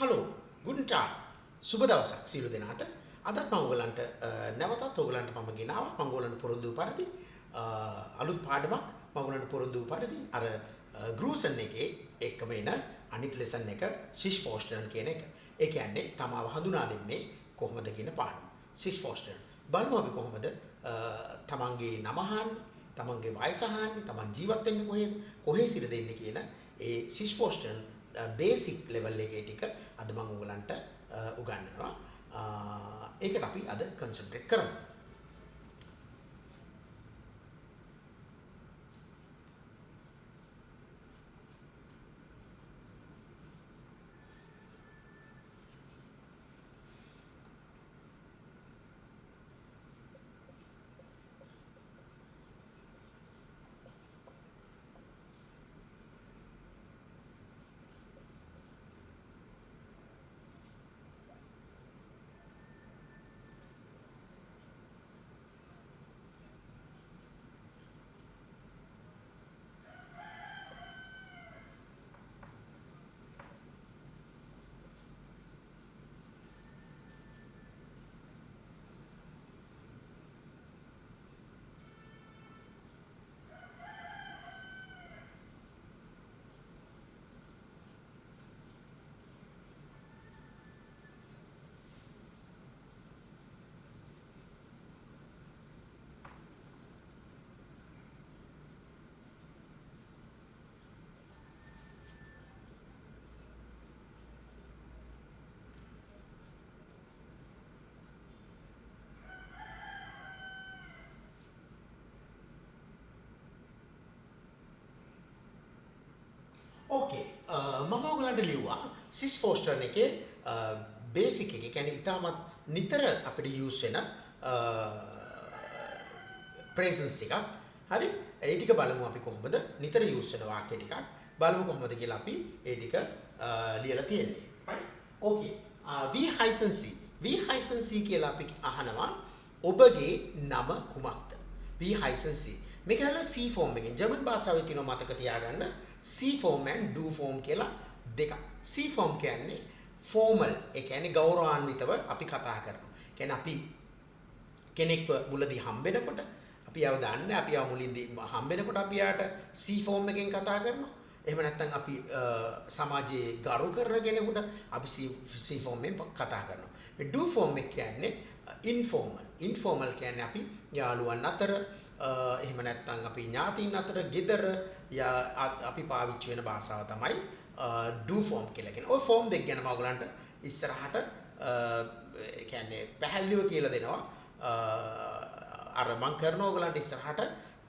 Hello ගුඩන් ටාග් සුබ දවසක් සියලු දෙනාට. අදත් මම ඔයගලන්ට නැවතත් ඔයගලන්ට මම ගෙනාවා මම ඔයගලන්ට පොරොන්දු වූ පරිදි අලුත් පාඩමක් මම ඔයගලන්ට පොරොන්දු වූ පරිදි අර ග්‍රූසන් එකේ එක්කම එන අනිත් ලෙසන් එක සිස් ෆෝස්ටර්න් කියන එක. ඒ කියන්නේ තමාව හඳුනා දෙන්නේ කොහොමද කියන පාඩම. සිස් ෆෝස්ටර්න් බලමු අපි කොහොමද තමන්ගේ නම අහන්නේ, තමන්ගේ වයස අහන්නේ, තමන් ජීවත් වෙන්නේ කොහෙද, කොහේ සිට දෙන්නේ කියන ඒ සිස් ෆෝස්ටර්න් බේසික් ලෙවල් එකේ ටික අද මම ඔයගලන්ට උගන්වනවා. ඒකට අපි අද කන්සන්ට්‍රේට් කරමු. ඕකේ මම ඔයගලන්ට ලිව්වා සිස් ෆෝස්ටර්න් එකේ බේසික් එක. කියන්නේ ඉතාමත් නිතර අපිට යූස් වෙන ප්‍රේසන්ස් ටිකක්. හරි? ඒ ටික බලමු අපි කොහොමද නිතර යූස් වෙන වාක්‍ය ටිකක්. බලමු කොහොමද කියලා අපි ඒ ටික ලියලා තියෙන්නේ. right? Okay. we hyphen c. we hyphen c කියලා අපි අහනවා ඔබගේ නම කුමක්ද? we hyphen c. මේක හල C ෆෝම් එකෙන් ජර්මන් භාෂාවේ තියෙන මතක තියාගන්න C form and do form කියලා දෙකක්. C ෆෝම් කියන්නේ ෆෝමල්, ඒ කියන්නේ ගෞරවාන්විතව අපි කතා කරනවා. කියන්නේ අපි කෙනෙක්ව මුලදී හම්බෙනකොට අපි යව දන්නේ අපි යව මුලින්දී හම්බෙනකොට අපි යාට C ෆෝම් එකෙන් කතා කරනවා. එහෙම නැත්නම් අපි සමාජයේ ගරු කරන කෙනෙකුට අපි C ෆෝම් එකෙන් කතා කරනවා. මේ do ෆෝම් එක කියන්නේ ඉන්ෆෝමල්. ඉන්ෆෝමල් කියන්නේ අපි යාළුවන් අතර එහෙම නැත්නම් අපි ඥාතීන් අතර ගෙදර අපි පාවිච්චි වෙන භාෂාව තමයි do form කියලා කියන්නේ. ওই form දෙක ගැන මම ඔයගලන්ට ඉස්සරහට ඒ කියන්නේ පැහැදිලිව කියලා දෙනවා. අර මම කරන ඔයගලන්ට ඉස්සරහට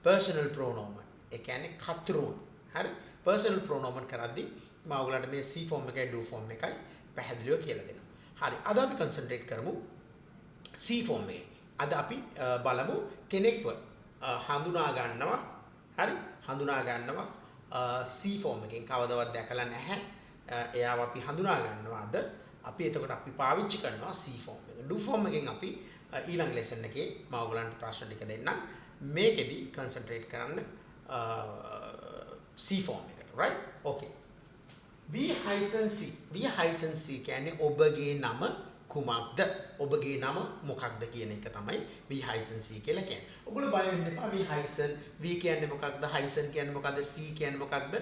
personal pronoun. ඒ කියන්නේ කතුරුන්. හරි? personal pronoun කරද්දී මම ඔයගලන්ට මේ C form එකයි do form එකයි පැහැදිලිව කියලා දෙනවා. හරි. අද අපි concentrate කරමු C form එකේ. අද අපි බලමු කෙනෙක්ව හඳුනා ගන්නවා. හරි? හඳුනා ගන්නවා C ෆෝම් එකෙන් කවදවත් දැකලා නැහැ. එයාව අපි හඳුනා ගන්නවා අද. අපි එතකොට අපි පාවිච්චි කරනවා C ෆෝම් එක. do ෆෝම් එකෙන් අපි ඊළඟ ලෙසන් එකේ මම ඔයගලන්ට ප්‍රශ්න ටික දෙන්නම්. මේකෙදි concentrate කරන්න C ෆෝම් එකට. right? okay. we hyphen c. we hyphen c කියන්නේ ඔබගේ නම කුමක්ද? ඔබගේ නම මොකක්ද කියන එක තමයි we hyphen c කියලා කියන්නේ. ඔයගොල්ලෝ බය වෙන්න එපා. we hyphen v කියන්නේ මොකක්ද? hyphen කියන්නේ මොකක්ද? c කියන්නේ මොකක්ද?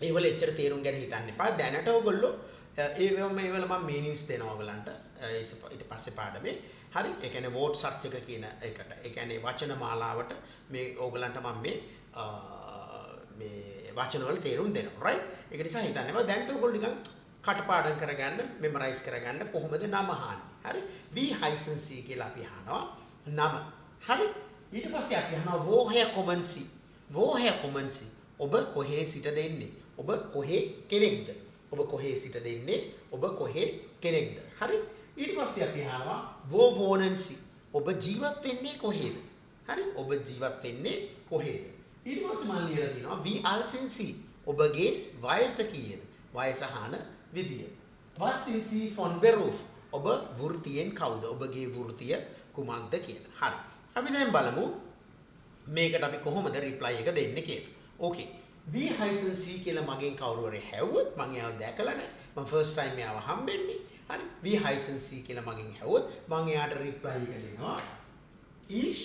ඒවල එච්චර තේරුම් ගැන හිතන්න එපා. දැනට ඔයගොල්ලෝ ඒවල මම meanings දෙනවා ඔයගලන්ට. ඊට පස්සේ පාඩමේ. හරි? ඒ කියන්නේ word sets එක කියන එකට. ඒ කියන්නේ වචන මාලාවට මේ ඔයගලන්ට මම මේ වචන වල තේරුම් දෙනවා. right? ඒක නිසා හිතන්න එපා. දැනට ඔයගොල්ලෝ නිකන් කටපාඩම් කරගන්න, මෙමරයිස් කරගන්න කොහොමද නම අහන්නේ. හරි? we hyphen c කියලා අපි අහනවා නම. හරි? ඊට පස්සේ අපි අහනවා woher kommen sie. woher kommen sie. ඔබ කොහේ සිට දෙන්නේ? ඔබ කොහේ කෙනෙක්ද? ඔබ කොහේ සිට දෙන්නේ? ඔබ කොහේ කෙනෙක්ද? හරි? ඊට පස්සේ අපි අහනවා wo wohnen sie. ඔබ ජීවත් වෙන්නේ කොහේද? හරි? ඔබ ජීවත් වෙන්නේ කොහේද? ඊට පස්සේ මම ලියලා දිනවා wie alt sind sie. ඔබගේ වයස කීයද? වයස අහන විදිය. was sind sie von Beruf. ඔබ වෘත්තියෙන් කවුද? ඔබගේ වෘත්තිය කුමක්ද කියලා. හරි. අපි දැන් බලමු මේකට අපි කොහොමද රිප්ලයි එක දෙන්නේ කියලා. ඕකේ. V hyphen C කියලා මගෙන් කවුරු හරි හැව්වොත් මම එයාව දැකලා නැහැ. මම first time එයාව හම්බෙන්නේ. හරි. V hyphen C කියලා මගෙන් හැව්වොත් මම එයාට reply එක දෙනවා. Ich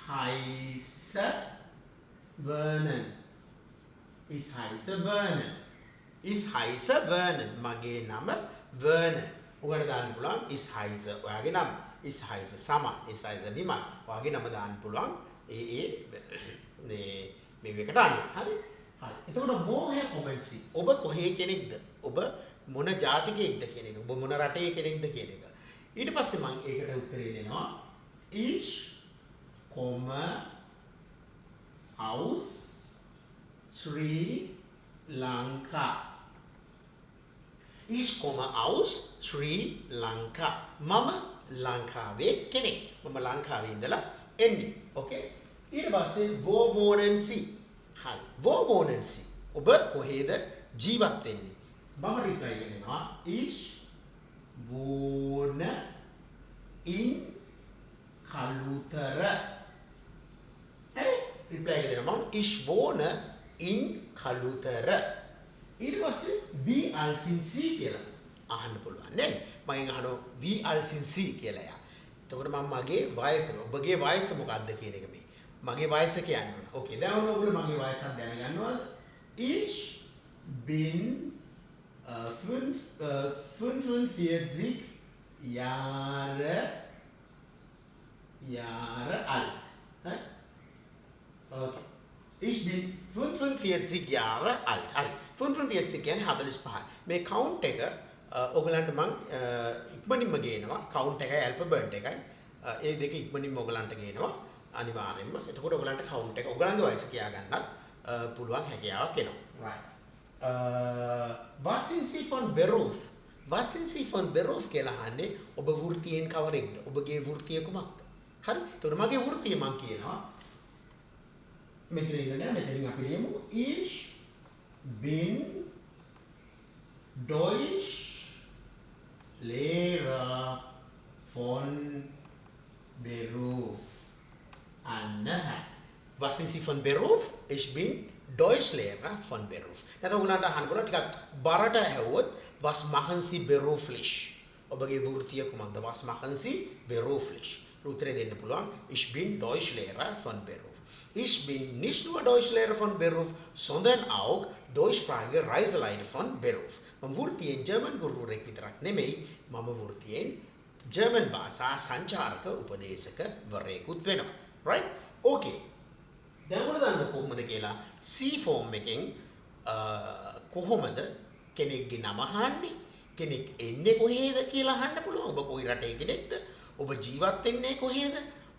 heiße Vernon. Ich heiße Vernon. Ich heiße Vernon. මගේ නම Vernon. ඔයාලට දාන්න පුළුවන් ich heiße ඔයාගේ නම. ich heiße Sama. ich heiße Nima. ඔයාගේ නම දාන්න පුළුවන්. මේ එකට අනුව. හරි. හරි. එතකොට woher kommen Sie? ඔබ කොහේ කෙනෙක්ද? ඔබ මොන ජාතිකයෙක්ද කියන එක. ඔබ මොන රටේ කෙනෙක්ද කියන එක. ඊට පස්සේ මම ඒකට උත්තරේ දෙනවා. Ich komme aus Sri Lanka. Ich komme aus Sri Lanka. මම ලංකාවේ කෙනෙක්. මම ලංකාවේ ඉඳලා එන්නේ. ඕකේ. ඊට පස්සේ wo wohnen Sie? හරි. wo wohnen Sie? ඔබ කොහෙද ජීවත් වෙන්නේ? මම රිප්ලයි එක දෙනවා. Ich wohne in Kalutara. හරි. රිප්ලයි එක දෙනවා. Ich wohne in Kalutara. ඊට පස්සේ wie alt sind Sie කියලා අහන්න පුළුවන් නේද? මගෙන් අහනවා wie alt sind Sie කියලා යා. එතකොට මම මගේ වයස ඔබගේ වයස මොකක්ද කියන එක මේ. මගේ වයස කියන්න ඕන. ඕකේ. දැන් ඔයගොල්ලෝ මගේ වයස දැනගන්නවද? Ich bin 45 Jahre alt. Hä? Okay. Ich bin 45 Jahre alt. හරි. 45 කියන්නේ 45. මේ count එක ඔයගලන්ට මම ඉක්මනින්ම ගේනවා. count එකයි alphabet එකයි. ඒ දෙක ඉක්මනින්ම ඔයගලන්ට ගේනවා. අනිවාර්යෙන්ම. එතකොට ඔයගලන්ට count එක ඔයගලන්ගේ වයස කියා ගන්නත් පුළුවන් හැකියාවක් එනවා. right. Was sind Sie von Beruf? Was sind Sie von Beruf කියලා අහන්නේ ඔබ වෘත්තියෙන් කවරෙක්ද? ඔබගේ වෘත්තිය කුමක්ද? හරි. එතකොට මගේ වෘත්තිය මම කියනවා මෙතන ඉන්න නෑ මෙතනින් අපි ලියමු ich bin Deutschlehrer von Beruf. Anna. Was sind Sie von Beruf? Ich bin Deutschlehrer von Beruf. නැත්නම් උනාට අහන්න පුළුවන් ටිකක් බරට ඇහුවොත් was machen Sie beruflich? ඔබගේ වෘත්තිය කුමක්ද? was machen Sie beruflich? උත්තරේ දෙන්න පුළුවන් ich bin Deutschlehrer von Beruf. Ich bin nicht nur Deutschlehrer von Beruf, sondern auch deutschsprachige Reiseleiter von Beruf. මම වෘත්තියෙන් ජර්මන් ගුරුවරයෙක් විතරක් නෙමෙයි මම වෘත්තියෙන් ජර්මන් භාෂා සංචාරක උපදේශක වරයෙකුත් වෙනවා. right? okay. දැන් මොකද දන්න කොහොමද කියලා C form එකෙන් කොහොමද කෙනෙක්ගේ නම අහන්නේ? කෙනෙක් එන්නේ කොහේද කියලා අහන්න පුළුවන්. ඔබ කොයි රටේ කෙනෙක්ද? ඔබ ජීවත් වෙන්නේ කොහේද?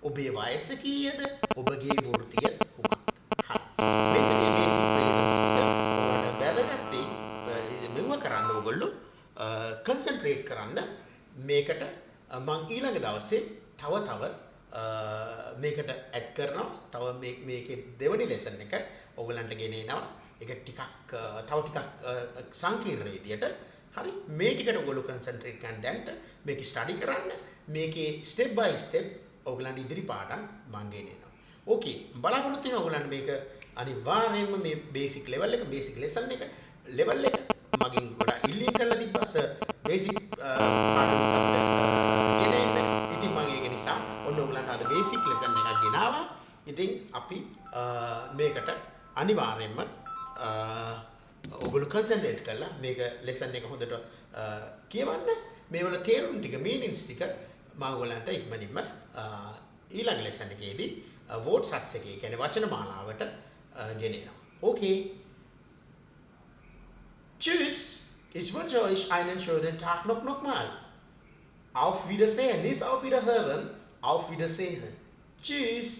ඔබේ වයස කීයද? ඔබගේ වෘත්තිය කුමක්ද? හරි. මෙන්න මේ බේසික් ෆ්‍රේසස් ටික ඔයාලට වැදගත් වෙයි. මෙව කරන්න ඕගොල්ලෝ කන්සන්ට්‍රේට් කරන්න මේකට මම ඊළඟ දවසේ තව මේකට ඇඩ් කරනවා. තව මේකේ දෙවෙනි ලෙසන් එක ඔයගලන්ට ගෙනෙනවා. ඒක ටිකක් තව ටිකක් සංකීර්ණ විදියට. හරි. මේ ටිකට ඔයගොල්ලෝ කන්සන්ට්‍රේට් කරන්න දැන්ට මේක ස්ටඩි කරන්න. මේකේ ස්ටෙප් බයි ස්ටෙප් ඔයගලන්ට ඉදිරි පාඩම් මම ගෙනෙනවා. ඕකේ. බලාපොරොත්තු වෙනවා ඔයගලන්ට මේක අනිවාර්යයෙන්ම මේ බේසික් ලෙවල් එක බේසික් ලෙසන් එක ලෙවල් එක මගෙන් ගොඩක් ඉල්ලීම් කරලා තිබ්බස බේසික් පාඩම් ගෙනෙන්න. ඉතින් මම ඒක නිසා ඔන්න ඔයගලන්ට අද බේසික් ලෙසන් එකක් ගෙනාවා. ඉතින් අපි මේකට අනිවාර්යයෙන්ම ඔයගොල්ලෝ කන්සන්ට්‍රේට් කරලා මේක ලෙසන් එක හොඳට කියවන්න. මේවල තේරුම් ටික මීනින්ග්ස් ටික මම ඔයගලන්ට ඉක්මනින්ම ඊළඟ ලෙසන් එකේදී වෝඩ් සට්ස් එකේ කියන්නේ වචන මාලාවට ගෙනෙනවා. ඕකේ. Tschüss. Ich wünsche euch einen schönen Tag noch mal. Auf Wiedersehen. Nicht auf Wiederhören. Auf Wiedersehen. Tschüss.